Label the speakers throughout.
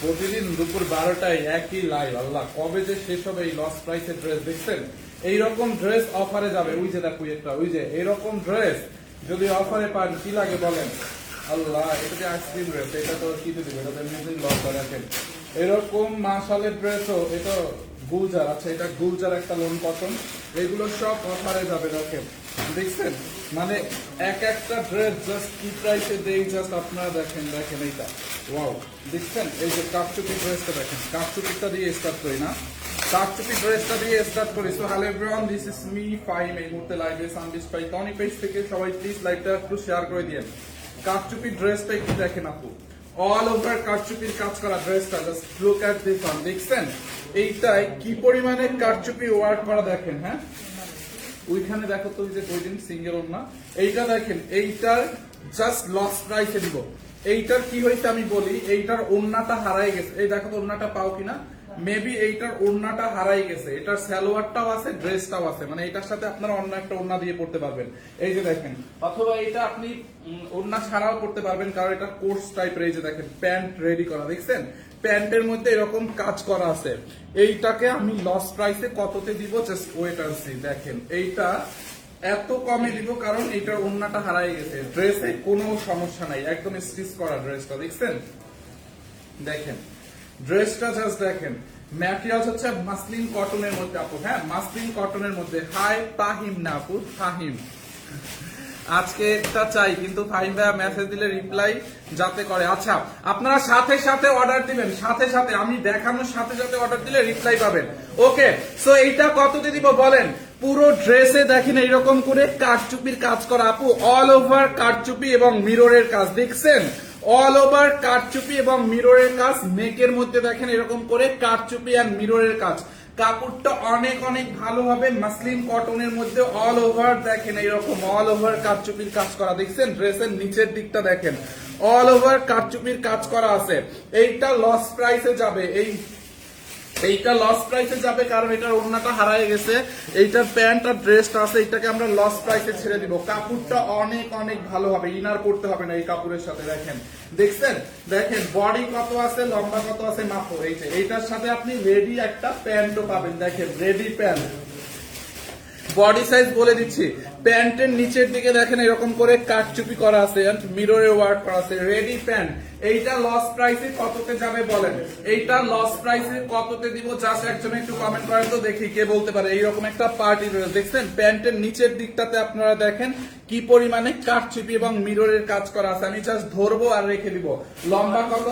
Speaker 1: প্রতিদিন দুপুর 12টায় একই লাইভ, আল্লাহ কবে যে শেষ হবে এই লস প্রাইসের ড্রেস। দেখছেন এইরকম ড্রেস অফারে যাবে, ওই যে দেখো একটা, ওই যে এরকম ড্রেস যদি অফারে পান কি লাগে বলেন। আল্লাহ এটা যে আইসক্রিম ড্রেস, এটা তো কি দিবে, এটা তো এমনি লস রাখেন। এরকম মাশালের ড্রেসও, এটা গুলজার, আচ্ছা এটা গুলজার একটা লোন কটন, এগুলো সব অফারে যাবে দেখেন। দেখছেন মানে এক একটা ড্রেস জাস্ট কি প্রাইসে দেই, জাস্ট আপনারা দেখেন। দেখেন এইটা ওয়াও, দেখছেন এই যে কাপচুপি ড্রেসটা দেখেন, কাপচুপিটা দিয়ে স্টার্ট করি না, কাপচুপি ড্রেসটা দিয়ে স্টার্ট করি। So hello everyone, this is me Fahim. এই মুহূর্তে লাইভে সানবিশ পাই টনি পেজ থেকে, সবাই প্লিজ লাইভটা একটু শেয়ার করে দিন। কাপচুপি ড্রেসটা একটু দেখেন আপু, অল ওভার কারচুপির কাজ করা ড্রেসটা, just look at this one. দেখছেন এইটাই কি পরিমাণে কারচুপি ওয়ার্ক করা দেখেন। হ্যাঁ ওইখানে দেখো তো, যে দুইদিন সিঙ্গেল ওড়না, এইটা দেখেন, এইটার জাস্ট লস প্রাইসে দিব। এইটার কি হয়েছে আমি বলি, এইটার ওড়নাটা হারাই গেছে, এই দেখো তো ওড়নাটা পাও কিনা, মেবি এইটার ওড়নাটা হারাই গেছে। এটার সালোয়ারটাও আছে, ড্রেসটাও আছে, মানে এটার সাথে আপনারা অন্য একটা ওড়না দিয়ে পড়তে পারবেন, এই যে দেখেন। অথবা এটা আপনি ওড়না ছাড়াও পড়তে পারবেন, কারণ এটা কোর্স টাইপের। এই যে দেখেন প্যান্ট রেডি করা, দেখছেন প্যান্টের মধ্যে এরকম কাজ করা আছে। এইটাকে আমি লস প্রাইসে কততে দিব, জাস্ট ওয়েট এন্ড সি। দেখেন এইটা এত কমে দিব কারণ এইটার ওড়নাটা হারাই গেছে, ড্রেসে কোনো সমস্যা নাই, একদম স্টিচ করা ড্রেসটা। দেখছেন দেখেন ড্রেসটা জাস্ট দেখেন, ম্যাটেরিয়ালস হচ্ছে মাসলিন কটনের মধ্যে আপু। হ্যাঁ মাসলিন কটনের মধ্যে। হাই তাহিম না আপু, ফাহিম। আজকে একটা চাই, কিন্তু ফাহিম ভাইয়া মেসেজ দিলে রিপ্লাই যাতে করে। আচ্ছা আপনারা সাথে সাথে অর্ডার দিবেন, সাথে সাথে আমি দেখানোর সাথে সাথে অর্ডার দিলে রিপ্লাই পাবেন। ওকে সো এইটা কততে দিব বলেন। পুরো ড্রেসে দেখেন এইরকম করে কারচুপির কাজ করা আপু, অল ওভার কারচুপি এবং মিররের কাজ। দেখছেন অল ওভার কারচুপি এবং মিররের কাজ, নেকের মধ্যে দেখেন এরকম করে কারচুপি আর মিররের কাজ। কাপড়টা অনেক অনেক ভালো হবে, মাসলিন কটনের মধ্যে অল ওভার দেখেন এইরকম অল ওভার কারচুপির কাজ করা। দেখছেন ড্রেসের নিচের দিকটা দেখেন অল ওভার কারচুপির কাজ করা আছে। এইটা লস প্রাইসে যাবে, এইটা লস প্রাইসে যাবে কারণ এটার ওড়নাটা হারায় গেছে। এইটার প্যান্ট আর ড্রেসটা আছে, এইটাকে আমরা লস প্রাইসে ছেড়ে দিব। কাপড়টা অনেক অনেক ভালো হবে, ইনার করতে হবে না এই কাপড়ের সাথে। দেখেন দেখছেন দেখেন বডি কত আছে, লম্বা কত আছে মাপো। এইটার সাথে আপনি রেডি একটা প্যান্টও পাবেন। দেখেন রেডি প্যান্ট, বডি সাইজ বলে দিচ্ছি। প্যান্টের নিচের দিকে দেখেন এরকম করে কাটচুপি করা আছে, মিররে ওয়ার্ক করা আছে, রেডি প্যান্ট। এইটা লস প্রাইসে কততে যাবে বলেন, এইটা লস প্রাইসে কততে দিব, জাস্ট একজন একটু কমেন্ট করেন তো দেখি কে বলতে পারে। এইরকম একটা পার্টি ড্রেস দেখছেন, প্যান্টের নিচের দিকটাতে আপনারা দেখেন কি পরিমাণে কাটচুপি এবং মিররের কাজ করা আছে। আমি জাস্ট ধরবো আর রেখে দিব। লম্বা কত,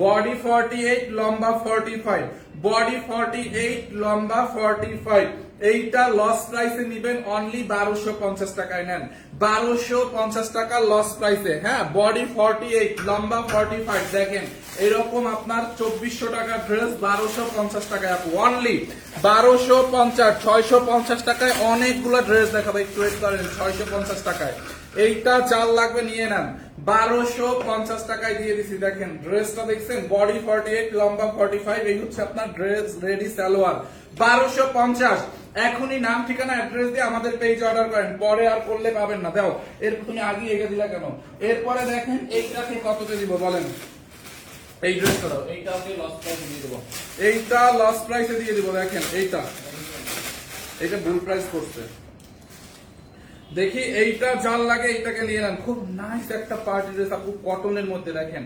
Speaker 1: বডি 48, লম্বা 45, বডি 48, লম্বা 45। এইটা লস প্রাইসে নিবেন অনলি 1250 টাকায় নেন, 1250 টাকা লস প্রাইসে। হ্যাঁ বডি 48, লম্বা 45। দেখেন এরকম আপনার 2400 টাকার ড্রেস 1250 টাকায় আপু, অনলি 1250, 650 টাকায় অনেকগুলো ড্রেস দেখাবো। একটু ওয়েট করেন, 650 টাকায় এইটা চাল লাগবে নিয়ে নেন, 1250 টাকায় দিয়ে দিছি। দেখেন ড্রেসটা দেখছেন, বডি 48, লম্বা 45। এই হচ্ছে আপনার ড্রেস রেডি সালোয়ার, 1250। এখনই নাম ঠিকানা অ্যাড্রেস দিয়ে আমাদের পেজে অর্ডার করেন, পরে আর করলে পাবেন না। দাও এর তুমি আগে এগিয়ে দিলা কেন। এরপরে দেখেন এইটাকে কততে দিব বলেন, এই ড্রেসটা দাও, এইটা আমি লস প্রাইসে দিয়ে দেবো, এইটা লস প্রাইসে দিয়ে দিব। দেখেন এইটা ভুল প্রাইস করছে। দেখি এইটা জাল লাগে, এইটাকে নিয়ে নেন। খুব নাইস একটা পার্টি ড্রেস আপু, কটনের মধ্যে। দেখেন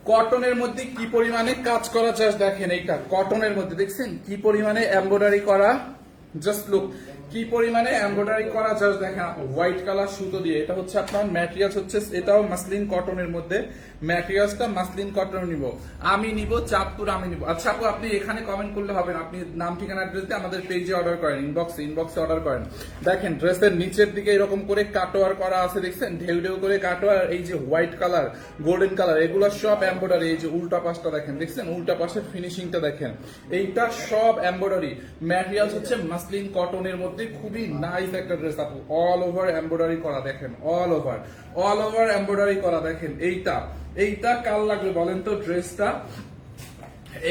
Speaker 1: কটনের মধ্যে কি পরিমাণে কাজ করা, জাস্ট দেখেন এইটা কটনের মধ্যে। দেখছেন কি পরিমাণে এমব্রয়ডারি করা, জাস্ট লুক কি পরিমাণে এমব্রয়ডারি করা, জাস্ট দেখেন আপু। হোয়াইট কালার সুতো দিয়ে, এটা হচ্ছে আপনার ম্যাটেরিয়ালস হচ্ছে, এটাও মাসলিন কটনের মধ্যে। ম্যাটেরিয়ালসটা মাসলিন কটন নিব, আমি নিব চাঁদপুর, আমি নিব। আচ্ছা আপু আপনি এখানে কমেন্ট করলে হবে না, আপনি নাম ঠিকানা অ্যাড্রেস দিয়ে আমাদের পেজে অর্ডার করেন, ইনবক্সে অর্ডার করেন। দেখেন ড্রেসের নিচের দিকে এরকম করে কাটোয়ার করা আছে, দেখছেন ঢেউ ঢেউ করে কাটোয়ার। এই যে হোয়াইট কালার, গোল্ডেন কালার, এগুলো সব এমব্রয়ডারি। এই যে উল্টা পাশটা দেখেন, দেখছেন উল্টা পাশের ফিনিশিংটা দেখেন, এইটা সব এমব্রয়ডারি। ম্যাটেরিয়ালস হচ্ছে মাসলিন কটনের মধ্যে, খুবই নাইস একটা ড্রেস আপু, অল ওভার এমব্রয়ডারি করা। দেখেন অল ওভার এমব্রয়ডারি করা। দেখেন এইটা কাল লাগবে বলেন তো ড্রেসটা।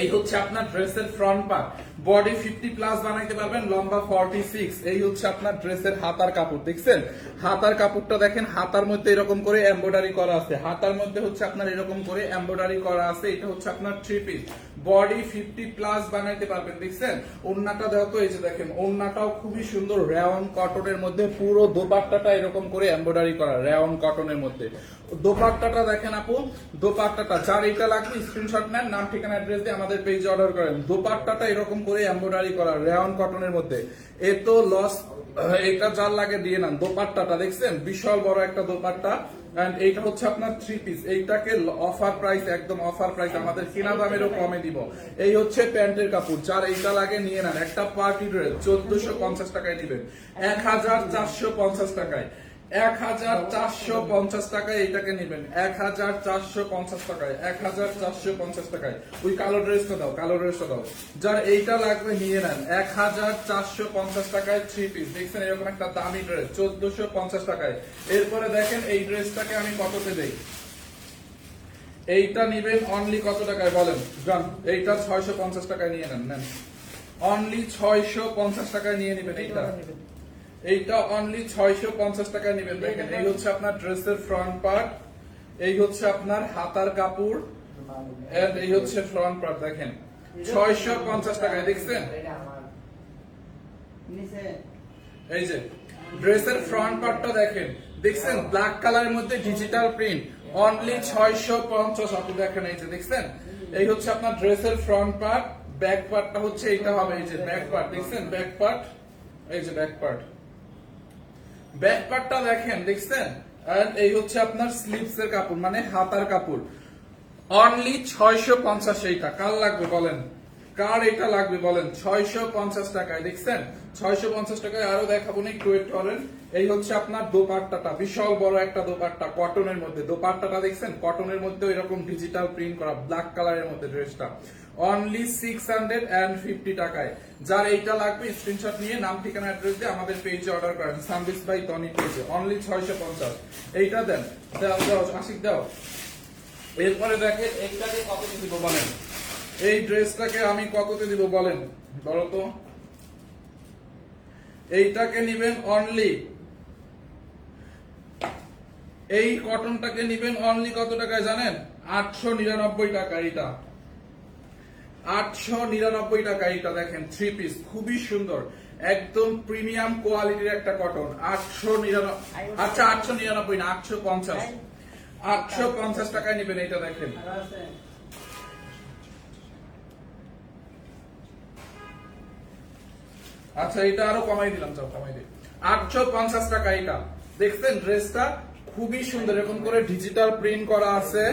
Speaker 1: এই হচ্ছে আপনার ড্রেসের ফ্রন্ট পার্ট, বডি 50 প্লাস বানাইতে পারবেন, লম্বা 46। এই হচ্ছে আপনার ড্রেসের হাতার কাপড়, দেখছেন হাতার কাপড়টা দেখেন, হাতার মধ্যে এরকম করে এমব্রয়ডারি করা আছে, হাতার মধ্যে হচ্ছে আপনার এরকম করে এমব্রয়ডারি করা আছে। এটা হচ্ছে আপনার 3 পিস, বডি 50 প্লাস বানাইতে পারবেন, দেখছেন ওড়নাটা দেখো তো, এই যে দেখেন ওড়নাটাও খুবই সুন্দর রেয়ন কটনের মধ্যে, পুরো দোপাট্টাটা এরকম করে এমব্রয়ডারি করা রেয়ন কটনের মধ্যে। দোপাট্টাটা দেখেন আপু, দোপাট্টাটা যার এটা লাগবে স্ক্রিনশট নেন, নাম ঠিকানা অ্যাড্রেস দিয়ে আমাদের পেজে অর্ডার করেন। দোপাট্টাটা এরকম করে এমব্রয়ডারি করা রেয়ন কটনের মধ্যে, এ তো লস, এটা যার লাগে দিয়ে নেন। দোপাট্টাটা দেখছেন বিশাল বড় একটা দোপাট্টা, এন্ড এইটা হচ্ছে আপনার 3 পিস, এইটাকে অফার প্রাইস, একদম অফার প্রাইস, আমাদের কিনা দামেরও কমে দিব। এই হচ্ছে প্যান্টের কাপড়, যার এইটা লাগে নিয়ে নেন। একটা পার্টি ড্রেস 1450 টাকায় দিবেন, 1450 টাকায়, 1450 টাকায় এইটাকে নেবেন, 1450 টাকায়, 1450 টাকায়। ওই কালো ড্রেসটা দাও, কালো ড্রেসটা দাও, যার এইটা লাগবে নিয়ে নেন। 1450 টাকায় 3 পিস, দেখছেন এরকম একটা দামি ড্রেস 1450 টাকায়। এরপরে দেখেন এই ড্রেসটাকে আমি কততে দেই, এইটা নিবেন অনলি কত টাকায় বলেন, জান এইটা 650 টাকায় নিয়ে নেন, নেন অনলি 650 টাকায় নিয়ে নেবেন। এইটা অনলি 650 টাকায় নেবেন। দেখেন এই হচ্ছে আপনার ড্রেসের ফ্রন্ট পার্ট, এই হচ্ছে আপনার হাতার কাপড়, এন্ড এই হচ্ছে ফ্রন্ট পার্ট, দেখেন 650 টাকায়, দেখছেন এই যে ড্রেসের ফ্রন্ট পার্টটা দেখেন, দেখছেন ব্ল্যাক কালারের মধ্যে ডিজিটাল প্রিন্ট, অনলি 650। আপনি দেখেন এই যে দেখছেন, এই হচ্ছে আপনার ড্রেসের ফ্রন্ট পার্ট। ব্যাক পার্টটা হচ্ছে এইটা হবে, এই যে ব্যাক পার্ট, দেখছেন ব্যাক পার্ট, এই যে ব্যাক পার্ট, ব্যাক পার্টটা দেখেন, দেখছেন এন্ড এই হচ্ছে আপনার স্লিভস এর কাপড়, মানে হাতার কাপড়, অনলি 650। এইটা কার লাগবে বলেন, কার এটা লাগবে বলেন, 650 টাকায়, দেখছেন 650 টাকায়। আরো দেখাবো না, একটু ওয়েট করেন। এই হচ্ছে আপনার দোপাট্টাটা, বিশাল বড় একটা দোপাট্টা কটনের মধ্যে, দোপাট্টাটা দেখছেন কটনের মধ্যে এরকম ডিজিটাল প্রিন্ট করা, ব্ল্যাক কালারের মধ্যে ড্রেসটা, অনলি 650 টাকায়। যার এইটা লাগবে স্ক্রিনশট নিয়ে নাম ঠিকানা অ্যাড্রেস দিয়ে আমাদের পেজে অর্ডার করেন, সানবিস বাই টনি পেজে, অনলি 650। এইটা দেন, দাও দাও আশিক দাও। এরপরে দেখেন এইটাকে কত দিব বলেন, এই ড্রেসটাকে আমি কততে দিব বলেন, বলো তো। এইটাকে নিবেন অনলি, এই কটনটাকে নিবেন অনলি কত টাকায় জানেন, 899 টাকা। এটা 899 টাকা। এটা দেখেন 3 পিস, খুবই সুন্দর, একদম প্রিমিয়াম কোয়ালিটির একটা কটন। 899, আচ্ছা 899 না, 850, 850 টাকায় নিবেন। এটা দেখেন, আচ্ছা এটা আরো কমাই দিলাম, চাও কমাই দিই, 850 টাকা। এটা দেখছেন ড্রেসটা খুবই সুন্দর, এরকম করে ডিজিটাল প্রিন্ট করা আছে।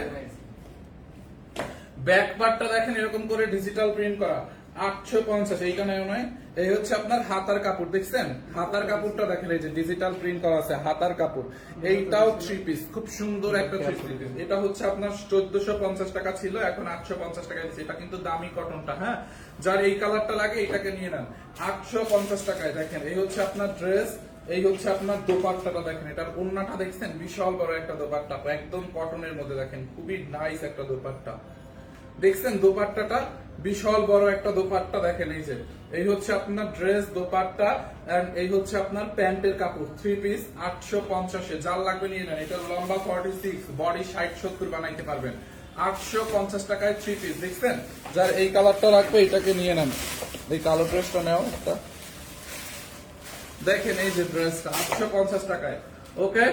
Speaker 1: ব্যাক পার্টটা দেখেন এরকম করে ডিজিটাল প্রিন্ট করা, 850। এইটা নয়, এই হচ্ছে আপনার হাতার কাপড়, দেখছেন হাতার কাপড়টা দেখেন, এই যে ডিজিটাল প্রিন্ট করা আছে হাতার কাপড়। এইটাও 3 পিস, খুব সুন্দর একটা 3 পিস। এটা হচ্ছে আপনার 1450 টাকা ছিল, এখন 850 টাকা দিচ্ছে। এটা কিন্তু দামি কটনটা, হ্যাঁ যার এই কালারটা লাগে এটাকে নিয়ে নেন, 850 টাকায়। দেখেন এই হচ্ছে আপনার ড্রেস, এই হচ্ছে আপনার দোপাট্টাটা দেখেন, এটার ওড়নাটা দেখছেন বিশাল বড় একটা দোপাট্টা, একদম কটনের মধ্যে, দেখেন খুবই নাইস একটা দোপাট্টা, দেখছেন দোপাট্টাটা বিশাল বড় একটা দোপাট্টা। দেখেন এই যে এই হচ্ছে আপনার ড্রেস, দোপাট্টা, এন্ড এই হচ্ছে আপনার প্যান্টের কাপড়, 3 পিস 850। যার লাগবে নিয়ে নেন। এটা লম্বা 46, বডি 60-70 বানাইতে পারবেন, 850 টাকায় 3 পিস, দেখছেন। যার এই কালারটা লাগবে এটাকে নিয়ে নেন, এই কালো ড্রেসটা নেও একটা, দেখেন এই যে ড্রেসটা 850 টাকায়, ওকে।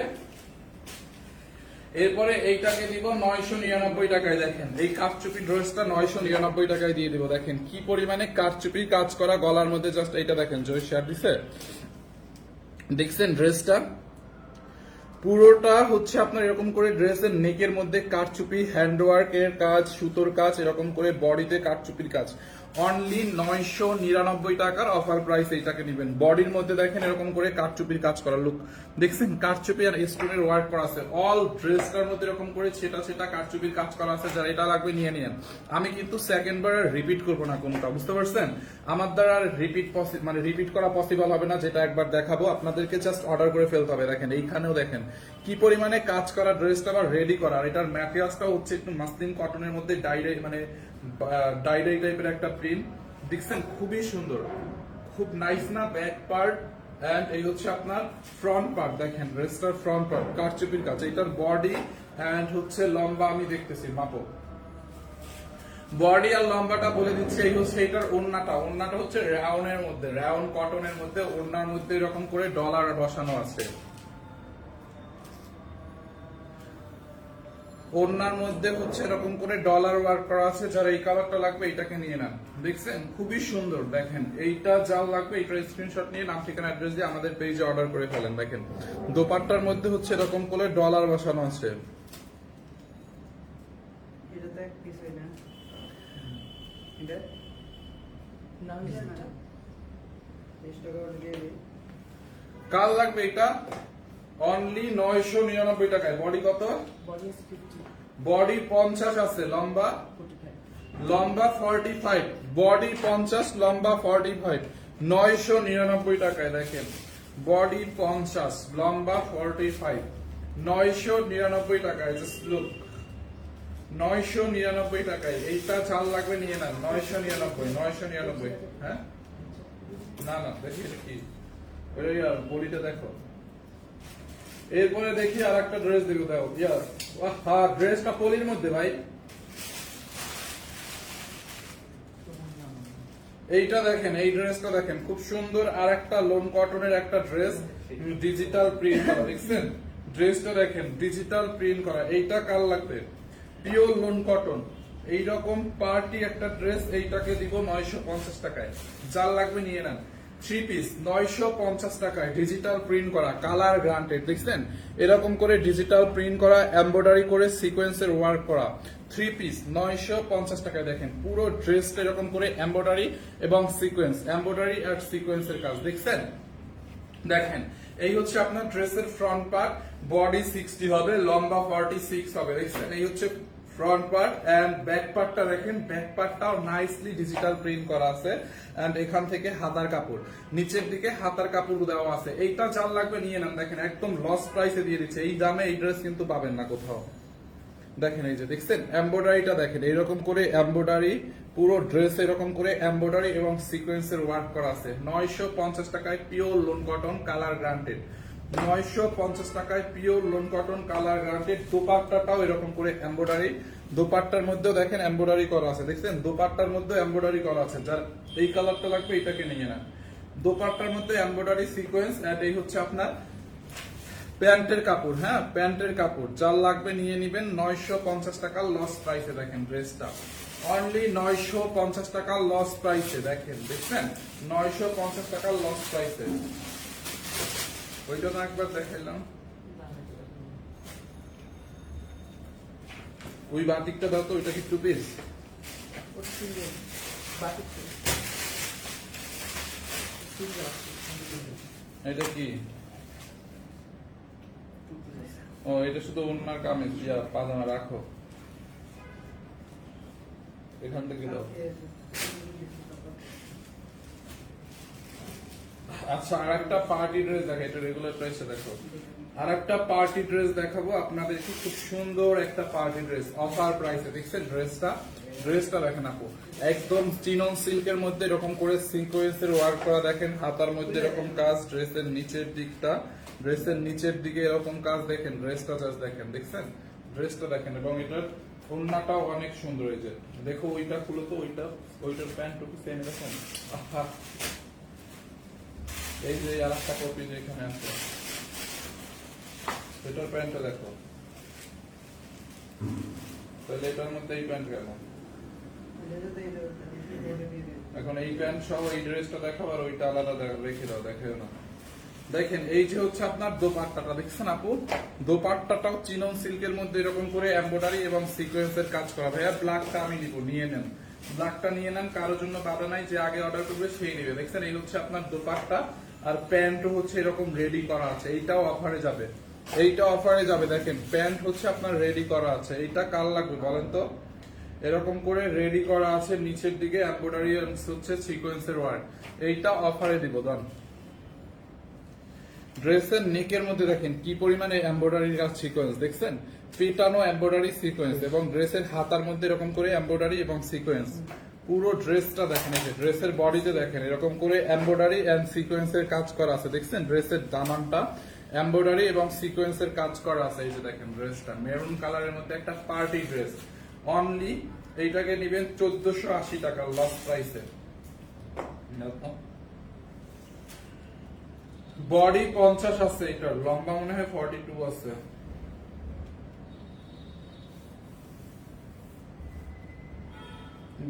Speaker 1: এরপরে এইটাকে দিব 999 টাকায়। দেখেন এই কারচুপি ড্রেসটা 999 টাকায় দিয়ে দিব। দেখেন কি পরিমাণে কারচুপি কাজ করা গলার মধ্যে, জাস্ট এইটা দেখেন, জয় শেয়ার দিছে, দেখছেন ড্রেসটা পুরোটা হচ্ছে আপনার এরকম করে ড্রেসের নেকের মধ্যে কারচুপি, হ্যান্ডওয়ার্ক এর কাজ, সুতোর কাজ, এরকম করে বডিতে কারচুপির কাজ, অনলি 999 টাকার অফার প্রাইস। এইটাকে নেবেন, বডির মধ্যে দেখেন এরকম করে কারচুপির কাজ করা, লুক দেখছেন কারচুপি আর স্টোনের ওয়ার্ক করা আছে, অল ড্রেসটার মধ্যে এরকম করে ছেটা ছেটা কারচুপির কাজ করা আছে। যারা এটা লাগবে নিয়ে নিন। আমি কিন্তু সেকেন্ড বার রিপিট করবো না কোনটা, বুঝতে পারছেন, আমার দ্বারা রিপিট করা পসিবল হবে না। যেটা একবার দেখাবো আপনাদেরকে, জাস্ট অর্ডার করে ফেলতে হবে। দেখেন এইখানেও দেখেন কি পরিমাণে কাজ করা, ড্রেসটা আবার রেডি করা, আর এটার ম্যাটেরিয়ালসটা হচ্ছে একটু মাসলিন কটনের মধ্যে ডাই টাইপের একটা প্রিন্ট, দেখছেন খুবই সুন্দর, খুব নাইস না? ব্যাক পার্ট এন্ড এই হচ্ছে আপনার ফ্রন্ট পার্ট, দেখেন ড্রেসটার ফ্রন্ট পার্ট কারচুপির কাজ। এটার বডি এন্ড হচ্ছে লম্বা আমি দেখতেছি মাপো, বডি আর লম্বাটা বলে দিচ্ছে। এই হচ্ছে এটার ওড়নাটা, ওড়নাটা হচ্ছে রাউনের মধ্যে, রাউন কটনের মধ্যে, ওড়নার মধ্যে এরকম করে ডলার বসানো আছে। ওড়নার মধ্যে হচ্ছে এরকম করে ডলার ওয়ার্ক করা আছে। যারা এই কালারটা লাগবে এটাকে নিয়ে নেন, দেখছেন খুবই সুন্দর। দেখেন এইটা যা লাগবে এটার স্ক্রিনশট নিয়ে নাম ঠিকানা অ্যাড্রেস দিয়ে আমাদের পেজে অর্ডার করে ফেলেন। দেখেন দোপাট্টার মধ্যে হচ্ছে এরকম করে ডলার বসানো আছে। কাল লাগবে এটা অনলি 999 টাকায়। বডি কত? বডি 50 আছে, লম্বা 45, বডি 50, লম্বা 45, 999 টাকায়। দেখেন বডি 50, লম্বা 45, 999 টাকায়। জাস্ট লুক, 999 টাকায়। এইটা চাল লাগবে নিয়ে নেন, 999। হ্যাঁ না না, দেখি এটা কি বডিটা দেখো। এরপরে দেখি আর একটা ড্রেস দেখো, দাও ড্রেসটা পলির মধ্যে ভাই। এইটা দেখেন, এই ড্রেসটা দেখেন খুব সুন্দর। আর একটা লোন কটনের একটা ড্রেস, ডিজিটাল প্রিন্ট করা, দেখছেন ড্রেসটা দেখেন ডিজিটাল প্রিন্ট করা। এইটা কাল লাগবে পিওর লোন কটন, এইরকম পার্টি একটা ড্রেস। এইটাকে দিব 950 টাকায়। যার লাগবে নিয়ে নেন। 3 পিস 950 টাকায়, ডিজিটাল প্রিন্ট করা, কালার গ্রান্টেড। দেখছেন এরকম করে ডিজিটাল প্রিন্ট করা, এমব্রয়ডারি করে সিকোয়েন্সের ওয়ার্ক করা। 3 পিস 950 টাকায়। দেখেন পুরো ড্রেসটা এরকম করে এমব্রয়ডারি এবং সিকোয়েন্স, এমব্রয়ডারি আর সিকোয়েন্সের কাজ। দেখছেন দেখেন এই হচ্ছে আপনার ড্রেসের ফ্রন্ট পার্ট। বডি 60 হবে, লম্বা 46 হবে। দেখছেন এই হচ্ছে ফ্রন্ট পার্ট এন্ড ব্যাক পার্টটা দেখেন, ব্যাক পার্টটাও নাইসলি ডিজিটাল প্রিন্ট করা আছে। এন্ড এখান থেকে হাতার কাপড়, নিচের দিকে হাতার কাপড় দেওয়া আছে। এইটা যার লাগবে নিয়ে নেন। দেখেন একদম লস প্রাইসে দিয়ে দিচ্ছে। এই দামে এই ড্রেস কিন্তু পাবেন না কোথাও। দেখেন এই যে দেখছেন এমব্রয়ডারিটা দেখেন, এইরকম করে এমব্রয়ডারি, পুরো ড্রেস এরকম করে এমব্রয়ডারি এবং সিকোয়েন্সের ওয়ার্ক করা আছে। 950 টাকায় pure lawn cotton, colour guaranteed. 950 টাকায় pure lawn cotton, colour guaranteed. দোপাট্টাটাও এরকম করে এমব্রয়ডারি, দোপাট্টার মধ্যেও দেখেন এমব্রয়ডারি করা আছে। দেখছেন দোপাট্টার মধ্যে এমব্রয়ডারি করা আছে। যার এই কালারটা লাগবে এটাকে নিয়ে নেন। দোপাট্টার মধ্যে এমব্রয়ডারি সিকোয়েন্স। এন্ড এই হচ্ছে আপনার প্যান্টের কাপড়। হ্যাঁ প্যান্টের কাপড়, যার লাগবে নিয়ে নিবেন। 950 টাকা লস প্রাইসে। দেখেন ড্রেসটা অনলি 950 টাকা লস প্রাইসে। দেখেন দেখছেন 950 টাকা লস প্রাইসে। ওইটা না একবার দেখাইলাম, ওই বাটিকটা দাও তো। ওইটা কি 2 পিস? এটা কি? ও এটা শুধু ওনার কামিজ, পাজামা রাখো এখান থেকে দাও। আচ্ছা আর একটা পার্টি ড্রেস দেখো, এটা রেগুলার প্রাইসে দেখো। আর একটা পার্টি ড্রেস দেখাবো আপনাদেরকে, খুব সুন্দর একটা পার্টি ড্রেস অফার প্রাইসে। দেখছেন ড্রেসটা দেখেন আপু, একদম চিনন সিল্কের মধ্যে এরকম করে সিকোয়েন্সের ওয়ার্ক করা। দেখেন হাতার মধ্যে এরকম কাজ, ড্রেসের নিচের দিকটা, ড্রেসের নিচের দিকে এরকম কাজ। দেখেন ড্রেসটা জাস্ট দেখেন, দেখছেন ড্রেসটা দেখেন। এবং এটার ওড়নাটাও অনেক সুন্দর। এই যে দেখো ওইটা খুলো তো, ওইটার প্যান্ট টুকু সেম এরকম। এই যে আর একটা কপি যেখানে আছে, এটার প্যান্টটা দেখো। তাহলে এটার মধ্যে এই প্যান্ট কেন? এখন এই প্যান্ট সহ এই ড্রেসটা দেখাও, আর ওইটা আলাদা রেখে দাও, দেখেও না। দেখেন এই যে হচ্ছে আপনার দোপাট্টাটা, দেখছেন আপু দোপাট্টাটাও চিনন সিল্কের মধ্যে এরকম করে এমব্রয়ডারি এবং সিকোয়েন্সের কাজ করা। ভাইয়া ব্ল্যাকটা আমি নিব, নিয়ে নেন, ব্ল্যাকটা নিয়ে নেন। কারোর জন্য বাধা নাই, যে আগে অর্ডার করবে সেই নেবে। দেখছেন এই হচ্ছে আপনার দোপাট্টা, আর প্যান্টও হচ্ছে এরকম রেডি করা আছে। এইটাও অফারে যাবে, এইটা অফারে যাবে। দেখেন প্যান্ট হচ্ছে আপনার রেডি করা আছে। এইটা কার লাগবে বলেন তো? এরকম করে রেডি করা আছে, নিচের দিকে এমব্রয়ডারি হচ্ছে সিকোয়েন্সের ওয়ার্ক। এইটা অফারে দিব দান। ড্রেসের নেকের মধ্যে দেখেন কি পরিমাণে এমব্রয়ডারি কাজ, সিকোয়েন্স দেখছেন, পিটানো এমব্রয়ডারি সিকোয়েন্স। এবং ড্রেসের হাতার মধ্যে এরকম করে এমব্রয়ডারি এবং সিকোয়েন্স। পুরো ড্রেসটা দেখেন, এই যে ড্রেসের বডিতে দেখেন এরকম করে এমব্রয়ডারি এন্ড সিকোয়েন্সের কাজ করা আছে, দেখছেন ড্রেসের দামানটা এমব্রয়ডারি এবং সিকোয়েন্সের কাজ করা আছে। এই যে দেখেন ড্রেসটা মেরুন কালারের মধ্যে একটা পার্টি ড্রেস, অনলি এইটাকে নিবেন 1480 টাকা লস প্রাইসে। বডি 50 আছে, এটা লম্বা মনে হয় 42 আছে।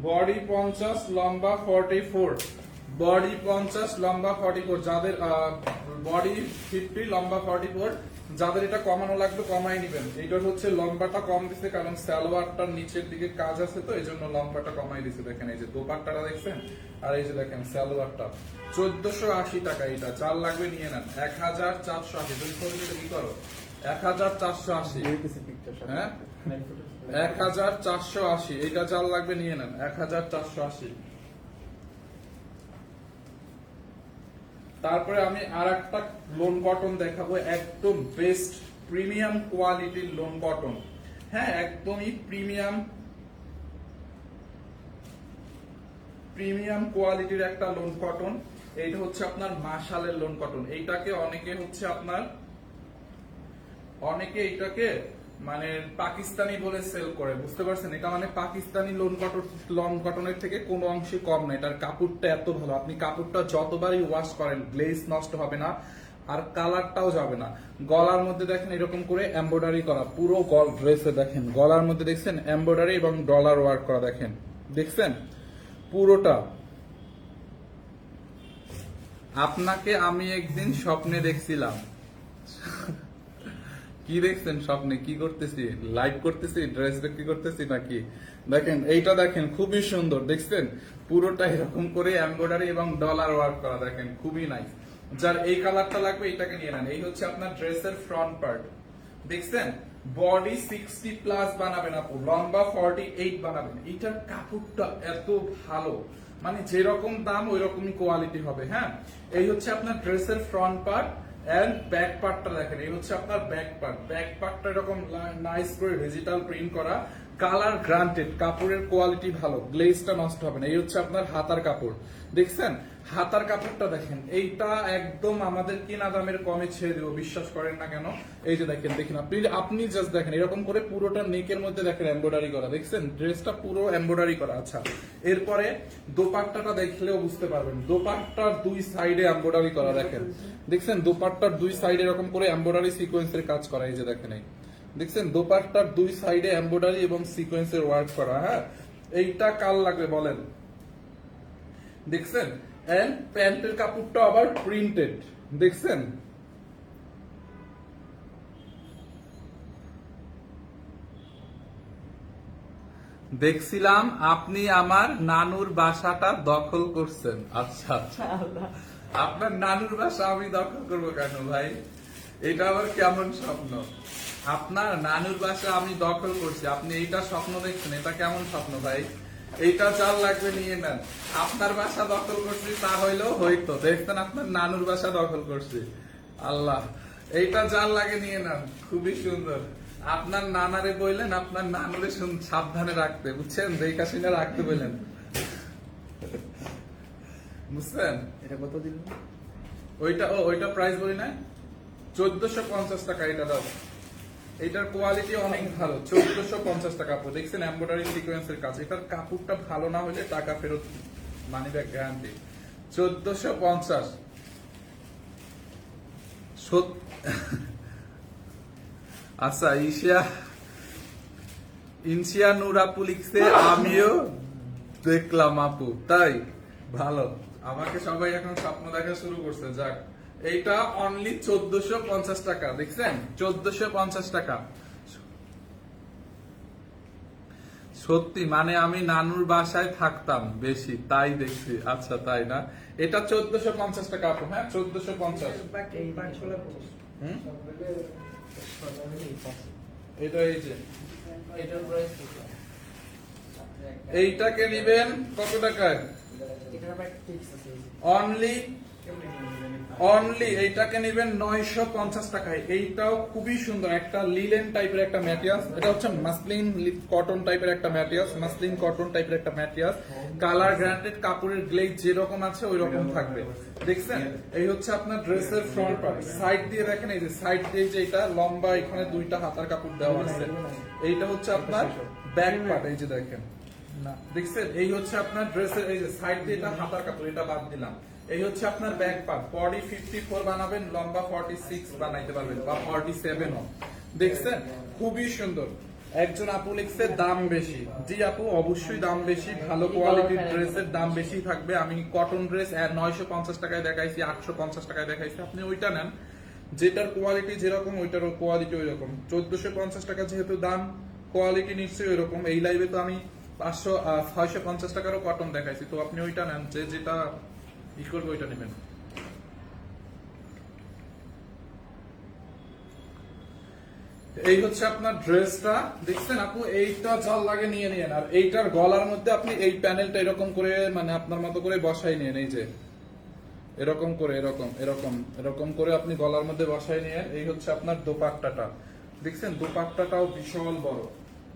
Speaker 1: বডি 50 লম্বা 44, বডি 50 লম্বা 44, যাদের বডি 50 লম্বা 44, যাদের এটা কমানো লাগবে কমাই নিবেন। এইটার হচ্ছে লম্বাটা কম দিছে কারণ সালোয়ারটার নিচের দিকে কাজ আছে তো এই জন্য লম্বাটা কমাই দিছে। দেখেন এই যে দোপাট্টাটা দেখছেন, আর এই যে দেখেন সালোয়ারটা 1480 টাকা। এটা চার লাগবে নিয়ে নেন 1480। তুমি ফোনটা কি করো 1480, হ্যাঁ 1480, এইটা চাল লাগবে নিয়ে নেন 1480। তারপরে আমি আর একটা লোন কটন দেখাবো, একদম বেস্ট প্রিমিয়াম কোয়ালিটির লোন কটন। হ্যাঁ একদমই প্রিমিয়াম কোয়ালিটির একটা লোন কটন। এইটা হচ্ছে আপনার মাশালের লোন কটন। এইটাকে অনেকে হচ্ছে আপনার এইটাকে মানে পাকিস্তানি বলে সেল করে, বুঝতে পারছেন? এটা মানে পাকিস্তানি লোন কটনের থেকে কোনো অংশে কম না। এটার কাপড়টা এত ভালো, আপনি কাপড়টা যতবারই ওয়াশ করেন গ্লেজ নষ্ট হবে না আর কালারটাও যাবে না। গলার মধ্যে দেখেন এরকম করে এমব্রয়ডারি করা, পুরো ড্রেসে দেখেন গলার মধ্যে দেখছেন এমব্রয়ডারি এবং ডলার ওয়ার্ক করা, দেখছেন পুরোটা। আপনাকে আমি একদিন স্বপ্নে দেখছিলাম। কি দেখছেন স্বপ্নে? কি করতেছি? লাইভ করতেছি, ড্রেস বিক্রি করতেছি নাকি? দেখেন এইটা দেখেন খুবই সুন্দর, দেখছেন পুরোটা এরকম করে এমব্রয়ডারি এবং ডলার ওয়ার্ক করা, দেখেন খুবই নাইস। যার এই কালারটা লাগবে এইটাকে নিয়ে নেন। এই হচ্ছে আপনার ড্রেসের ফ্রন্ট পার্ট, দেখছেন বডি 60 প্লাস বানাবেন আপু, লম্বা 48 বানাবেন। এইটার কাপড়টা এত ভালো, মানে যেরকম দাম ওই রকমই কোয়ালিটি হবে। হ্যাঁ এই হচ্ছে আপনার ড্রেসের ফ্রন্ট পার্ট এন্ড ব্যাক পার্টটা দেখেন, এই হচ্ছে আপনার ব্যাক পার্টটা এরকম নাইস করে ডিজিটাল প্রিন্ট করা, কালার গ্রান্টেড, কাপড়ের কোয়ালিটি ভালো, গ্লেজটা নষ্ট হবে না। এই হচ্ছে আপনার হাতার কাপড়, দেখছেন হাতার কাপড়টা দেখেন, এইটা একদম আমাদের কিনা দামের কমে ছেড়ে দেবো, বিশ্বাস করেন না কেন? এই যে দেখেন আপনি জাস্ট দেখেন এরকম করে পুরোটা নেকের মধ্যে দেখেন এমব্রয়ডারি করা, দেখছেন ড্রেসটা পুরো এমব্রয়ডারি করা। আচ্ছা এরপরে দোপাট্টাটা দেখলেও বুঝতে পারবেন, দোপাট্টার দুই সাইডে এমব্রয়ডারি করা, দেখছেন দোপাট্টার দুই সাইডে এরকম করে এমব্রয়ডারি সিকোয়েন্সের কাজ করা। এই যে দেখেন দেখছেন দোপাট্টার দুই সাইডে এমব্রয়ডারি এবং সিকোয়েন্সের ওয়ার্ক করা। হ্যাঁ এইটা কাল লাগবে বলেন, দেখছেন এন্ড প্যান্টের কাপড়টা আবার প্রিন্টেড, দেখছেন দেখছিলাম আপনি আমার নানুর বাসাটা দখল করছেন। আচ্ছা আচ্ছা, আপনার নানুর বাসা আমি দখল করবো কেন ভাই? এটা আবার কেমন স্বপ্ন? আপনার নানুর বাসা আমি দখল করছি, আপনি এইটা স্বপ্ন দেখছেন? এটা কেমন স্বপ্ন ভাই? এইটা চাল লাগবে নিয়ে নেন। আপনার বাসা দখল করছি তা হইলেও হইতো, দেখছেন আপনার নানুর বাসা দখল করছি। আল্লাহ, এইটা চাল লাগে নিয়ে নেন, খুবই সুন্দর। আপনার নানারে বললেন আপনার নানুরে সাবধানে রাখতে, বুঝছেন? দেখা শুনে রাখতে বললেন, বুঝছেন? এটা কত দিল? ওইটা প্রাইস বলি না 1450 টাকা। এটা দাও, এটার কোয়ালিটি অনেক ভালো, 1450 টাকা। দেখছেন এমব্রয়ডারি সিকোয়েন্সের কাজ, এটার কাপড়টা ভালো না হলে টাকা ফেরত, মানি ব্যাক গ্যারান্টি। 1450। আচ্ছা ইনশিয়া নূর আপু লিখছে আমিও দেখলাম আপু, তাই ভালো। আমাকে সবাই এখন স্বপ্ন দেখা শুরু করছে। যাক, এইটা অনলি 1450 টাকা, দেখছেন 1450 টাকা। সত্যি মানে আমি নানুর বাসায় থাকতাম বেশি, তাই দেখছি। আচ্ছা তাই না? এটা 1450 টাকা আপু। হ্যাঁ 1450। এটা এই যে এইটাকে নিবেন কত টাকায়? অনলি অনলি এইটাকে নেবেন 950 টাকায়। এইটাও খুবই সুন্দর একটা লিলেন টাইপের একটা ম্যাটেরিয়ালস, এটা হচ্ছে মাসলিন কটন টাইপের একটা ম্যাটেরিয়ালস, মাসলিন কটন টাইপের একটা ম্যাটেরিয়ালস। কালার গ্রান্টেড, কাপড়ের গ্লেজ যেরকম আছে ওই রকম থাকবে। দেখছেন, এই হচ্ছে আপনার ড্রেসের ফ্রন্ট পার্ট। সাইড দিয়ে দেখেন, এই যে সাইড দিয়ে যে এটা লম্বা, এখানে দুইটা হাতার কাপড় দেওয়া আছে। এইটা হচ্ছে আপনার ব্যাক পার্ট, এই যে দেখেন না, দেখছেন, এই হচ্ছে আপনার ড্রেসের এই যে সাইড দিয়ে এটা হাতার কাপড়, এটা বাদ দিলাম। এই হচ্ছে আপনার ব্যাক পার্ট। বডি 54 বানাবেন, লম্বা 46 বানাইতে পারবেন বা 47 ও। দেখছেন, খুবই সুন্দর। একজন আপু লিখছে দাম বেশি। জি আপু, অবশ্যই দাম বেশি, ভালো কোয়ালিটির ড্রেসের দাম বেশি থাকবে। আমি কটন ড্রেস 950 টাকায় দেখাইছি, 850 টাকায় দেখাইছি, আপনি ওইটা নেন যেটার কোয়ালিটি যেরকম, ওইটার কোয়ালিটি ওই রকম। 1450 টাকা যেহেতু দাম, কোয়ালিটি নিশ্চয়ই ওই রকম। এই লাইভে তো আমি 650 টাকারও কটন দেখাইছি, তো আপনি ওইটা নেন, যে যেটা ই করবে ওইটা নেবেন। এই হচ্ছে আপনার ড্রেসটা, দেখছেন আপু, এইটা জাল লাগে নিয়ে নিয়েন। আর এইটার গলার মধ্যে আপনি এই প্যানেলটা এরকম করে, মানে আপনার মতো করে বসাই নিয়েন, এই যে এরকম করে, এরকম এরকম এরকম করে আপনি গলার মধ্যে বসাই নিয়ে। এই হচ্ছে আপনার দোপাট্টাটা, দেখছেন দোপাট্টাটাও বিশাল বড়।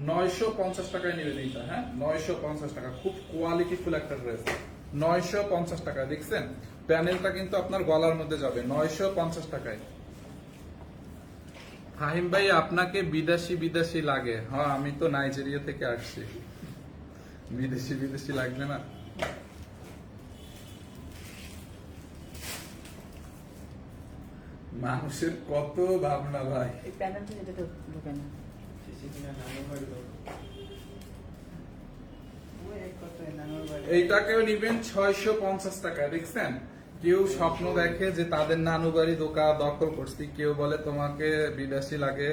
Speaker 1: 950 টাকায় নেবেন এইটা, হ্যাঁ 950 টাকা। খুব কোয়ালিটিফুল একটা ড্রেস, 950 টাকায়। দেখছেন, প্যানেলটা কিন্তু আপনার গলার মধ্যে যাবে 950 টাকায়। ফাহিম ভাই, আপনাকে বিদেশি বিদেশি লাগে? হ্যাঁ, আমি তো নাইজেরিয়া থেকে আসছি, বিদেশি বিদেশি লাগবে না? মানুষের কত ভাবনা ভাই। এইটাকেও নিবেন 650 টাকায়। দেখছেন, কেউ স্বপ্ন দেখে যে তাদের নানু বাড়ি দখল করছি, কেউ বলে তোমাকে বিদেশি লাগে।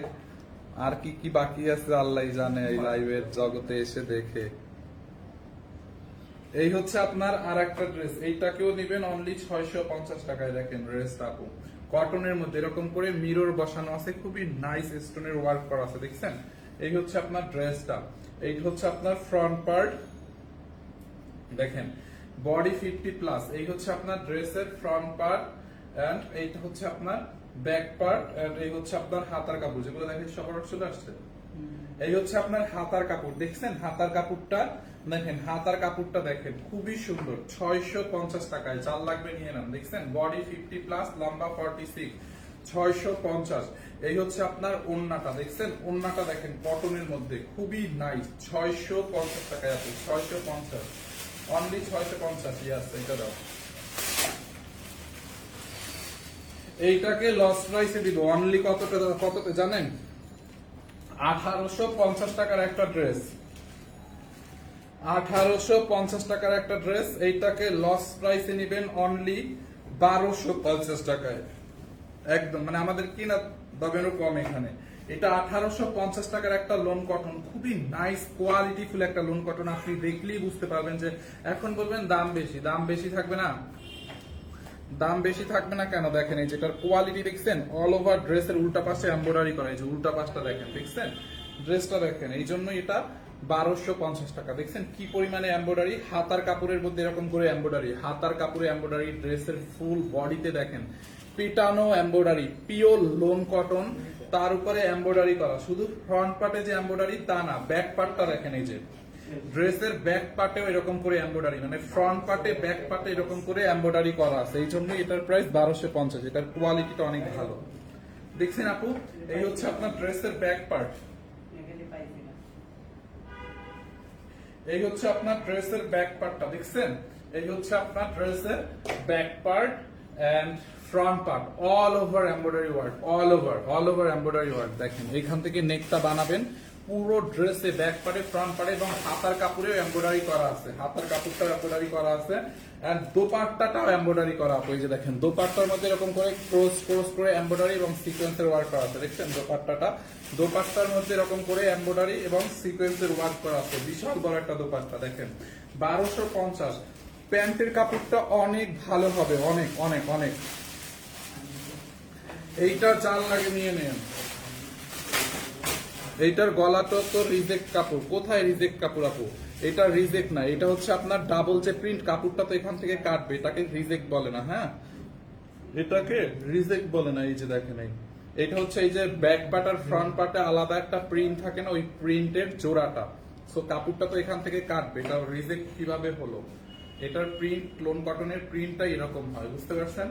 Speaker 1: আর কি কি বাকি আছে আল্লাহ জানে, এই লাইভের জগতে এসে দেখে। এই হচ্ছে আপনার আর একটা ড্রেস, এইটাকেও নিবেন অনলি 650 টাকায়। দেখেন ড্রেসটা আপু, কটনের মধ্যে এরকম করে মিরর বসানো আছে, খুবই নাইস স্টোনের ওয়ার্ক করা আছে। দেখছেন, এই হচ্ছে আপনার ড্রেসটা। এই হচ্ছে আপনার ফ্রন্ট পার্ট, দেখেন বডি 50+। এই হচ্ছে আপনার ড্রেসের ফ্রন্ট পার্ট, এন্ড এইটা হচ্ছে আপনার ব্যাক পার্ট, এন্ড এই হচ্ছে আপনার হাতার কাপড়, যেগুলো দেখেন সবার চলে আসছে। এই হচ্ছে আপনার হাতার কাপড়, দেখছেন হাতার কাপড়টা, দেখেন হাতার কাপড়টা দেখেন, খুবই সুন্দর। 650 টাকায়, চাল লাগবে নিয়ে নেন। দেখছেন, বডি 50+, লম্বা 46, 650। এই হচ্ছে আপনার ওন্নাটা, দেখছেন ওন্নাটা দেখেন কটনের মধ্যে, খুবই নাইস। 650 টাকায় আছে, 650, অনলি 650। ইয়াস, এটা দাও। এইটাকে লস প্রাইসে দিব অনলি কততে জানেন? 1850 টাকার একটা ড্রেস, 1850 টাকার একটা ড্রেস। এইটাকে লস প্রাইসে নিবেন অনলি 1250 টাকায়। একদম মানে আমাদের কিনা দামেরও কম এখানে। এটা 1850 টাকার একটা লোন কটন, খুবই নাইস কোয়ালিটিফুল একটা লোন কটন। আপনি দেখলেই বুঝতে পারবেন যে, এখন বলবেন দাম বেশি, দাম বেশি থাকবে না, দাম বেশি থাকবে না কেন? দেখেন এই যেটার কোয়ালিটি দেখছেন, অল ওভার ড্রেসের উল্টা পাশে এমব্রয়ডারি করা, এই যে উল্টা পাশটা দেখেন, দেখছেন ড্রেসটা দেখেন, এই জন্য এটা 1250 টাকা। দেখছেন কি পরিমাণে এমব্রয়ডারি, হাতার কাপড়ের মধ্যে এরকম করে এমব্রয়ডারি, হাতার কাপড়ে এমব্রয়ডারি, ড্রেসের ফুল বডিতে দেখেন পিটানো এমব্রয়ডারি, পিওর লোন কটন, তার উপরে এমব্রয়ডারি করা। শুধু ফ্রন্ট পার্টে যে এমব্রয়ডারি তা না, ব্যাক পার্টটা দেখেন, এই যে ড্রেসের ব্যাক পার্টেও এরকম করে এমব্রয়ডারি, মানে ফ্রন্ট পার্টে ব্যাক পার্টে এরকম করে এমব্রয়ডারি করা আছে। এই জন্য এটার প্রাইস 1250। এটার কোয়ালিটিটা অনেক ভালো। দেখছেন আপু, এই হচ্ছে আপনার ড্রেসের ব্যাক পার্ট, এই হচ্ছে আপনার ড্রেসের ব্যাক পার্টটা। দেখছেন, এই হচ্ছে আপনার ড্রেসের back part and front part, all over embroidery work, all over embroidery work. দেখেন এখান থেকে নেকটা বানাবেন, পুরো ড্রেসে ব্যাক পার্টে, ফ্রন্ট পার্টে এবং হাতার কাপড়েও এমব্রয়ডারি করা আছে, হাতার কাপড়টাও এমব্রয়ডারি করা আছে, এন্ড দোপাট্টাটাও এমব্রয়ডারি করা আছে। এই যে দেখেন দোপাট্টার মধ্যে এরকম করে ক্রস করে এমব্রয়ডারি এবং সিকোয়েন্সের ওয়ার্ক করা আছে। দেখছেন দোপাট্টাটা, দোপাট্টার মধ্যে এরকম করে এমব্রয়ডারি এবং সিকোয়েন্সের ওয়ার্ক করা আছে। বিশাল বড় একটা দোপাট্টা, দেখেন 1250। প্যান্টের কাপড়টা অনেক ভালো হবে, অনেক অনেক অনেক। এইটা চাল লাগে নিয়ে নেন। এইটার গলাটা তো রিজেক্ট কাপড়, কোথায় রিজেক্ট কাপড় আপু? এটা রিজেক্ট না, এটা হচ্ছে আপনার ডাবল যে প্রিন্ট কাপড়টা, তো এখান থেকে কাটবে, এটাকে রিজেক্ট বলে না। হ্যাঁ, এটাকে রিজেক্ট বলে না। এই যে দেখেন, এটা হচ্ছে এই যে ব্যাক পার্ট আর ফ্রন্ট পার্টে আলাদা একটা প্রিন্ট থাকে না, ওই প্রিন্টের জোড়াটা। সো কাপড়টা তো এখান থেকে কাটবে, এটা রিজেক্ট কিভাবে হলো? এটার প্রিন্ট লোন কটনের প্রিন্টটা এরকম হয়, বুঝতে পারছেন?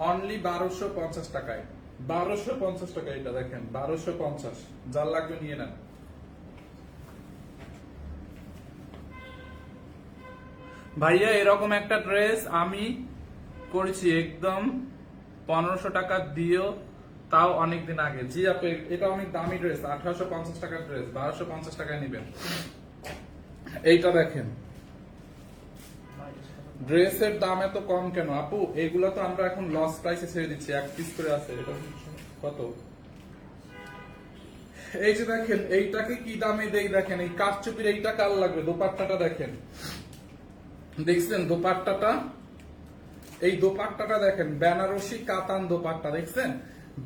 Speaker 1: অনলি 1250 টাকায়, 1250 টাকা। এটা দেখেন 1250, যার লাগবে নিয়ে নেন। ভাইয়া এরকম একটা ড্রেস আমি করেছি একদম 1500 টাকা দিয়েও, তাও অনেকদিন আগে। জি আপু, এটা অনেক দামি ড্রেস, 1850 টাকার ড্রেস 1250 টাকায় নিবেন। এইটা দেখেন, ড্রেসের দাম এত কম কেন আপু? এগুলা তো আমরা এখন লস প্রাইসে ছেড়ে দিচ্ছি, এক পিস করে আছে। এটা কত? এই যে দেখেন, এইটাকে কি দামে দেই দেখেন। এই কাঠচুপির এইটা কাল লাগবে। দোপাট্টাটা দেখেন, দেখছেন দোপাট্টাটা? এই দোপাট্টাটা দেখেন, বেনারসি কাতান দোপাট্টা, দেখছেন?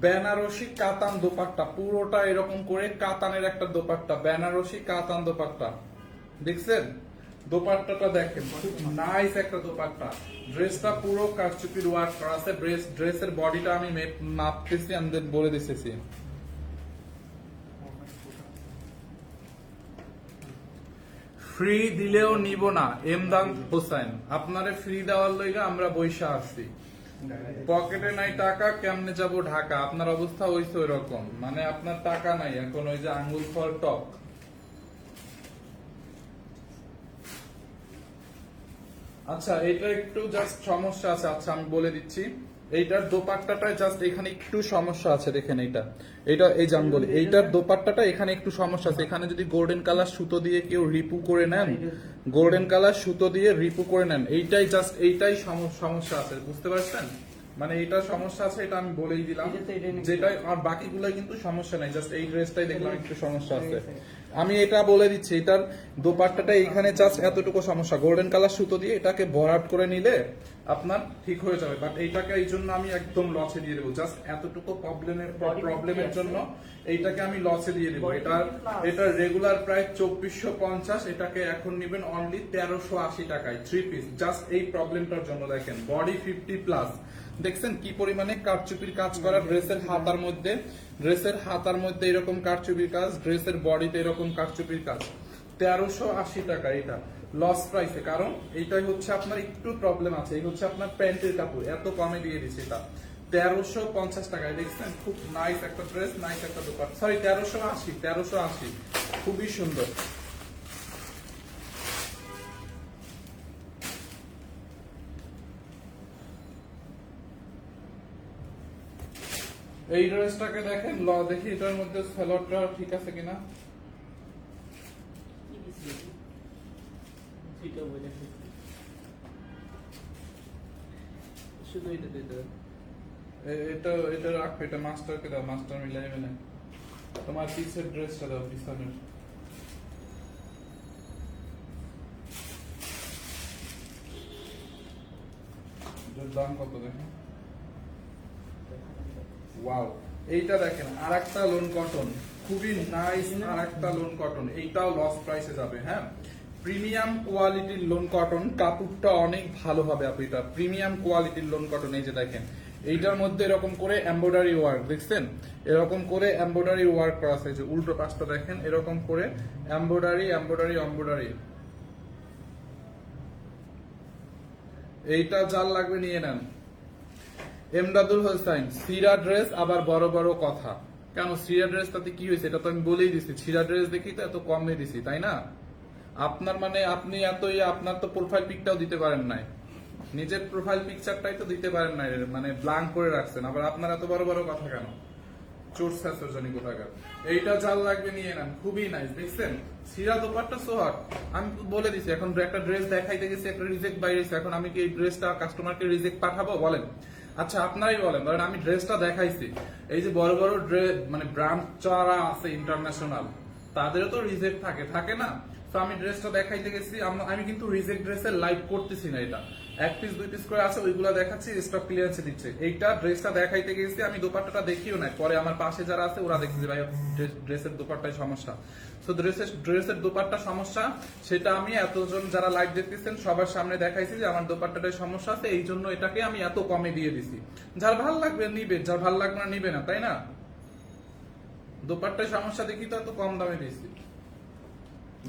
Speaker 1: বেনারসি কাতান দোপাট্টা, পুরোটা এরকম করে কাতানের একটা দোপাট্টা, বেনারসি কাতান দোপাট্টা, দেখছেন? দোপাট্টাটা দেখেন, খুব নাইস একটা দোপাট্টা। ড্রেসটা পুরো কারচুপির ওয়ার্ক করা আছে। ড্রেসের বডিটা আমি মাপতেছি, আমি বলে দিতেছি। ফ্রি দিলেও নিব না, এমদাদ হোসেন। আপনারে ফ্রি দেওয়ার লইগা আমরা বৈশা আসছি। পকেটে নাই টাকা, কেমনে যাব ঢাকা? আপনার অবস্থা হইছে ওই রকম, মানে আপনার টাকা নাই এখন, ওই যে আঙ্গুল ফল টক। আচ্ছা, এটা একটু জাস্ট সমস্যা আছে। আচ্ছা আমি বলে দিচ্ছি, এইটার দোপাট্টাটায় জাস্ট এখানে একটু সমস্যা আছে। দেখেন এটা এই যে আমি বলি, এইটার দোপাট্টাটা এখানে একটু সমস্যা আছে। এখানে যদি গোল্ডেন কালার সুতো দিয়ে কেউ রিপু করে নেন, গোল্ডেন কালার সুতো দিয়ে রিপু করে নেন, এইটাই সমস্যা আছে, বুঝতে পারছেন? মানে এইটা সমস্যা আছে, এটা আমি বলেই দিলাম। যেটাই আর বাকিগুলো কিন্তু সমস্যা নাই, জাস্ট এই ড্রেসটাই দেখলাম একটু সমস্যা আছে। আমি এটা বলে দিচ্ছি, এটার দোপাট্টাটা এখানে জাস্ট এতটুকু সমস্যা। গোল্ডেন কালার সুতো দিয়ে এটাকে ভরাট করে নিলে আপনার ঠিক হয়ে যাবে, বাট এইটাকে এই জন্য আমি একদম লসে দিয়ে দেবো। জাস্ট এতটুকু প্রবলেমের জন্য এইটাকে আমি লসে দিয়ে দেবো। এটার রেগুলার প্রায় 2450, এটাকে এখন নেবেন অনলি 1380 টাকায় 3 পিস, জাস্ট এই প্রবলেমটার জন্য। দেখেন বডি 50+, দেখছেন কি পরিমাণে কারচুপির কাজ করা। ড্রেসের হাতার মধ্যে এরকম কারচুপির কাজ, ড্রেসের বডিতে এরকম কারচুপির কাজ। 1380 টাকা এটা লস প্রাইসে, কারণ এইটাই হচ্ছে আপনার একটু প্রবলেম আছে। এই হচ্ছে আপনার প্যান্টের কাপড়, এত কমে দিয়ে দিচ্ছে এটা 1350 টাকায়। দেখছেন খুব নাইস একটা ড্রেস, নাইস একটা দোকান। সরি 1380, খুবই সুন্দর। এই ড্রেসটাকে দেখেন, দেখি এটার মধ্যে সালোয়ারটা ঠিক আছে কিনা। এটা রাখো, এটা মাস্টারকে দাও, মাস্টার মিলাইবে না। তোমার পিসের ড্রেসটা দাও, পিছনের। দাম কত দেখেন? ওয়াও, এইটা দেখেন আরেকটা লোন কটন, খুবই নাইস আরেকটা লোন কটন। এইটাও লস প্রাইসে যাবে। হ্যাঁ, প্রিমিয়াম কোয়ালিটির লোন কটন, কাপড়টা অনেক ভালো হবে। আপনি এটা প্রিমিয়াম কোয়ালিটির লোন কটন। এই যে দেখেন, এইটার মধ্যে এরকম করে এমব্রয়ডারি ওয়ার্ক, দেখছেন? এরকম করে এমব্রয়ডারি ওয়ার্ক করা আছে। যে উল্টো পাশটা দেখেন, এরকম করে এমব্রয়ডারি। এইটা যার লাগবে নিয়ে নেন। এমদাদুল হোসেন, সিরা ড্রেস আবার বড় বড় কথা কেন? সিরা ড্রেস তাতে কি হয়েছে? এটা তো আমি বলেই দিছি, সিরা ড্রেস দেখি তো এত কমে দিছি, তাই না? আপনার মানে আপনি আপনার তো প্রোফাইল পিকটাও দিতে পারেন নাই, নিজের প্রোফাইল পিকচারটাই তো দিতে পারেন নাই, মানে ব্ল্যাঙ্ক করে রাখছেন। আবার আপনার এত বড় বড় কথা কেন? চোর শাস্ত্রজনী কোথাকার। এইটা যার লাগবে নিয়ে নেন, খুবই নাইস। দেখছেন সিরা দোপাট্টা সোহাট, আমি বলে দিছি। এখন একটা ড্রেস দেখাইতে গেছি, একটা রিজেক্ট বাইরেছে। এখন আমি কি এই ড্রেসটা কাস্টমারকে রিজেক্ট পাঠাবো? বলেন। আচ্ছা আপনারাই বলেন, ধরেন আমি ড্রেসটা দেখাইছি, এই যে বড় বড় ড্রেস মানে ব্র্যান্ড যারা আছে ইন্টারন্যাশনাল, তাদেরও তো রিজেক্ট থাকে না? তো আমি ড্রেসটা দেখাইতে গেছি, আমি কিন্তু রিজেক্ট ড্রেসের লাইভ করতেছি না, এটা 1 পিস 2 পিস করে আছে ওইগুলা দেখাচ্ছি, স্টক ক্লিয়ারেন্সে দিচ্ছে। এইটা ড্রেসটা দেখাইতে গেছি আমি, দোপাট্টাটা দেখিও না, পরে আমার পাশে যারা আছে ওরা দেখছে যে ভাই ড্রেসের দোপাট্টায় সমস্যা। তো ড্রেসের দোপাট্টা সমস্যা, সেটা আমি এতজন যারা লাইভ দেখতেছেন সবার সামনে দেখাইছি যে আমার দোপাট্টাটায় সমস্যা আছে, এই জন্য এটাকে আমি এত কমে দিয়ে দিছি। যার ভাল লাগবে নিবে, যার ভাল লাগবে না নিবে না, তাই না? দোপাট্টায় সমস্যা দেখি তো এত কম দামে দিয়েছি।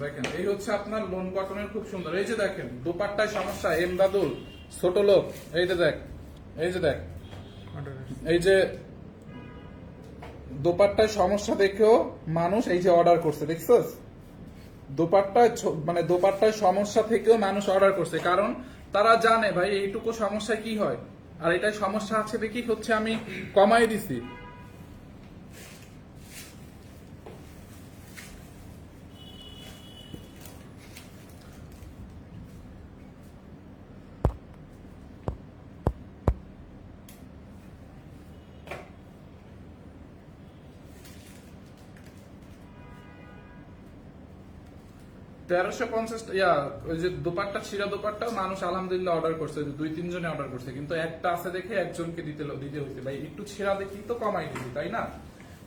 Speaker 1: দেখেন এই হচ্ছে আপনার লোন কটনের, খুব সুন্দর। এই যে দেখেন দোপাট্টায় সমস্যা, এমদাদুল ছোট লোক, এই যে দেখ, এই যে দেখ, এই যে দোপাট্টায় সমস্যা দেখেও মানুষ এই যে অর্ডার করছে, দেখছস? দোপাট্টায় মানে দোপাট্টায় সমস্যা থেকেও মানুষ অর্ডার করছে, কারণ তারা জানে ভাই এইটুকু সমস্যায় কি হয়, আর এটাই সমস্যা আছে দেখি হচ্ছে আমি কমাই দিছি। 1350 ওই যে দোপাট্টা, ছিঁড়া দোপাট্টাও মানুষ আলহামদুলিল্লাহ অর্ডার করছে, 2-3 জনে অর্ডার করছে, কিন্তু একটা আছে দেখে একজনকে দিতে হইছে। ভাই একটু ছিঁড়া দেখি তো কমাই দিবি, তাই না?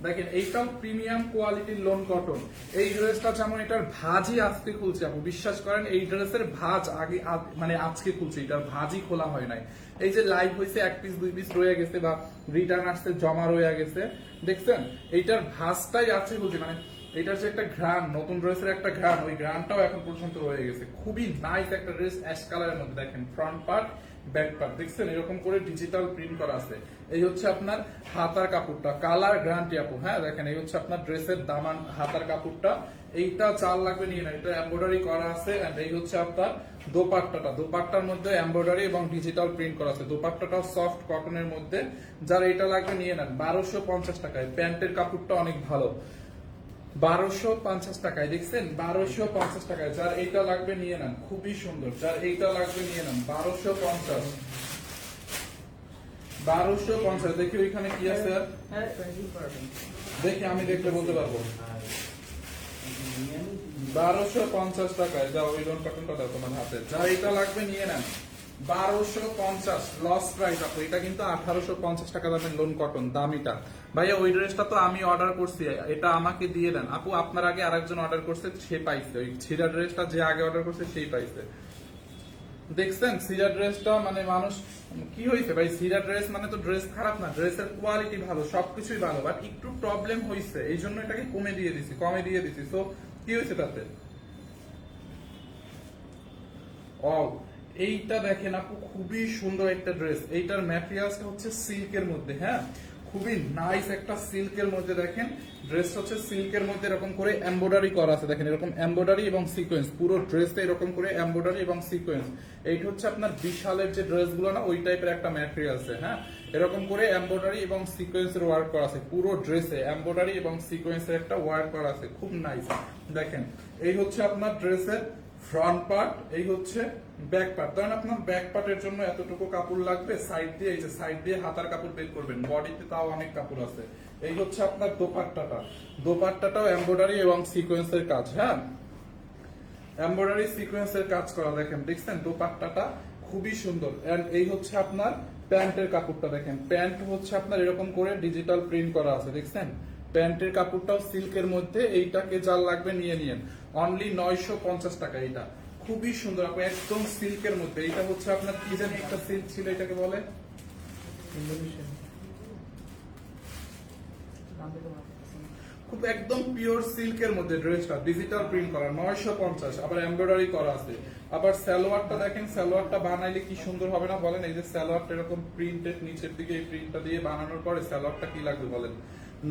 Speaker 1: দেখেন এইটাও প্রিমিয়াম কোয়ালিটির লোন কটন। এই ড্রেসটা যেমন এটার ভাজই আজকে খুলছে, আপু বিশ্বাস করেন এই ড্রেসের ভাজ আগে মানে আজকে খুলছে, এটার ভাজই খোলা হয় নাই। এই যে লাইভ হয়েছে 1 পিস 2 পিস রয়ে গেছে বা রিটার্ন আসছে জমা রয়ে গেছে, দেখছেন? এইটার ভাজটাই আজকে খুলছে, মানে এটার যে একটা ঘ্রাণ, নতুন ড্রেসের একটা ঘ্রাণ, ওই ঘ্রাণটাও এখন পর্যন্ত রয়ে গেছে। খুবই নাইস একটা ড্রেস, অ্যাশ কালারের মধ্যে। দেখেন ফ্রন্ট পার্ট ব্যাক পার্ট দেখছেন এরকম করে ডিজিটাল প্রিন্ট করা আছে। এই হচ্ছে আপনার হাতার কাপড়টা, কালার গ্যারান্টি আপু। হ্যাঁ দেখেন এই হচ্ছে আপনার ড্রেসের দামান, হাতার কাপড়টা। এইটা 4 লাগবে নিয়ে না, এটা এমব্রয়ডারি করা আছে। এন্ড এই হচ্ছে আপনার দোপাট্টাটা, দোপাট্টার মধ্যে এমব্রয়ডারি এবং ডিজিটাল প্রিন্ট করা আছে। দোপাট্টাটাও সফট কটনের মধ্যে। যারা এটা লাগবে নিয়ে নেন 1250 টাকায়। প্যান্টের কাপড়টা অনেক ভালো, 1250 টাকায়, দেখছেন? 1250 টাকায়। যার এইটা লাগবে নিয়ে নেন, খুবই সুন্দর। যার এইটা লাগবে নিয়ে নেন 1250। 1250 দেখি ওইখানে কি আছে, দেখি আমি দেখলে বলতে পারবো। 1250 টাকায়। যাও ওই লোন কার্টুনটা দাও তোমার হাতে। যার এইটা লাগবে নিয়ে নেন 1250 লস প্রাইস আপু। এটা কিন্তু 1850 টাকা দামের লোন কটন, দামিটা। ভাইয়া ওই ড্রেসটা তো আমি অর্ডার করছি, এটা আমাকে দিয়ে দেন আপু। আপনার আগে আরেকজন অর্ডার করছে, সে পাইছে। ওই ছিঁড়া ড্রেসটা যে আগে অর্ডার করছে সেই পাইছে। দেখছেন সিরা ড্রেসটা, মানে মানুষ কি হয়েছে ভাই, সিরা ড্রেস মানে তো ড্রেস খারাপ না, ড্রেসের কোয়ালিটি ভালো, সবকিছুই ভালো, বাট একটু প্রবলেম হয়েছে, এই জন্য এটাকে কমে দিয়ে দিছি। তো কি হয়েছে তাতে? এইটা দেখেন আপু, খুবই সুন্দর একটা ড্রেস। এইটার ম্যাটেরিয়ালসটা হচ্ছে সিল্কের মধ্যে। হ্যাঁ খুবই নাইস একটা সিল্কের মধ্যে। দেখেন ড্রেসটা হচ্ছে সিল্কের মধ্যে, এরকম করে এমব্রয়ডারি করা আছে। দেখেন এরকম এমব্রয়ডারি এবং সিকোয়েন্স, পুরো ড্রেসটা এরকম করে এমব্রয়ডারি এবং সিকোয়েন্স। এইটা হচ্ছে আপনার বিশালের যে ড্রেসগুলো না, ওই টাইপের একটা ম্যাটেরিয়ালস। হ্যাঁ এরকম করে এমব্রয়ডারি এবং সিকোয়েন্সের ওয়ার্ক করা আছে, পুরো ড্রেসে এমব্রয়ডারি এবং সিকোয়েন্সের একটা ওয়ার্ক করা আছে, খুব নাইস। দেখেন এই হচ্ছে আপনার ড্রেসের ফ্রন্ট পার্ট, এই হচ্ছে ব্যাক পার্ট। ধরেন আপনার ব্যাক পার্টের জন্য এতটুকু কাপড় লাগবে, সাইড দিয়ে এই যে সাইড দিয়ে হাতার কাপড় বের করবেন, বডিতে তাও অনেক কাপড় আছে। এই হচ্ছে আপনার দোপাট্টাটা, দোপাট্টাটাও এমব্রয়ডারি এবং সিকোয়েন্সের কাজ। হ্যাঁ এমব্রয়ডারি সিকোয়েন্সের কাজ করা, দেখেন দেখছেন দোপাট্টাটা খুবই সুন্দর। এন্ড এই হচ্ছে আপনার প্যান্টের কাপড়টা। দেখেন প্যান্ট হচ্ছে আপনার এরকম করে ডিজিটাল প্রিন্ট করা আছে, দেখছেন? প্যান্টের কাপড়টাও সিল্কের মধ্যে। এইটাকে যার লাগবে নিয়ে নিন, অনলি 950 টাকা। এটা খুবই সুন্দর আপু, একদম সিল্কের মধ্যে। এটা হচ্ছে আপনার কি জানি একটা সিল্ক ছিল, এটাকে বলে খুব একদম পিওর সিল্কের মধ্যে ড্রেসটা, ডিজিটাল প্রিন্ট করা, 950। আবার এমব্রয়ডারি করা আছে। আবার সালোয়ারটা দেখেন, সালোয়ারটা বানাইলে কি সুন্দর হবে না বলেন? এই যে সালোয়ারটা এরকম প্রিন্টেড নিচের দিকে, এই প্রিন্টটা দিয়ে বানানোর পরে সালোয়ারটা কি লাগবে বলেন?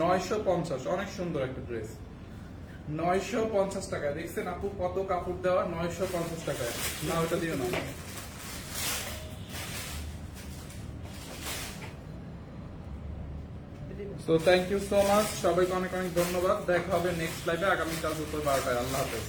Speaker 1: 950। অনেক সুন্দর একটা ড্রেস, 950 টাকা। দেখছেন আপু কত কাপড় দেওয়া, 950 টাকায়। না ওটা দিও না। So thank you so much, সবাইকে অনেক অনেক ধন্যবাদ। দেখা হবে নেক্সট লাইভে আগামীকাল দুপুর 12টায়। আল্লাহ হাফেজ।